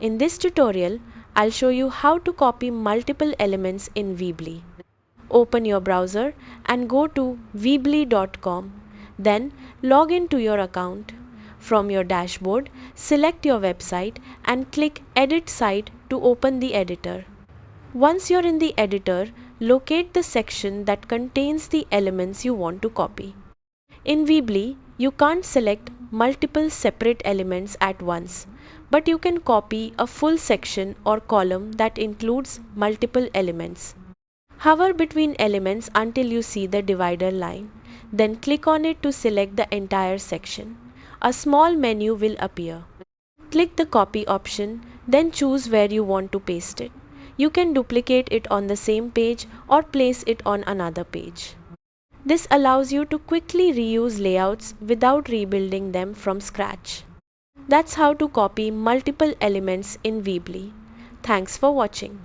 In this tutorial, I'll show you how to copy multiple elements in Weebly. Open your browser and go to weebly.com. Then log into your account. From your dashboard, select your website and click Edit Site to open the editor. Once you're in the editor, locate the section that contains the elements you want to copy. In Weebly, you can't select multiple separate elements at once, but you can copy a full section or column that includes multiple elements. Hover between elements until you see the divider line. Then click on it to select the entire section. A small menu will appear. Click the copy option, then choose where you want to paste it. You can duplicate it on the same page or place it on another page. This allows you to quickly reuse layouts without rebuilding them from scratch. That's how to copy multiple elements in Weebly. Thanks for watching.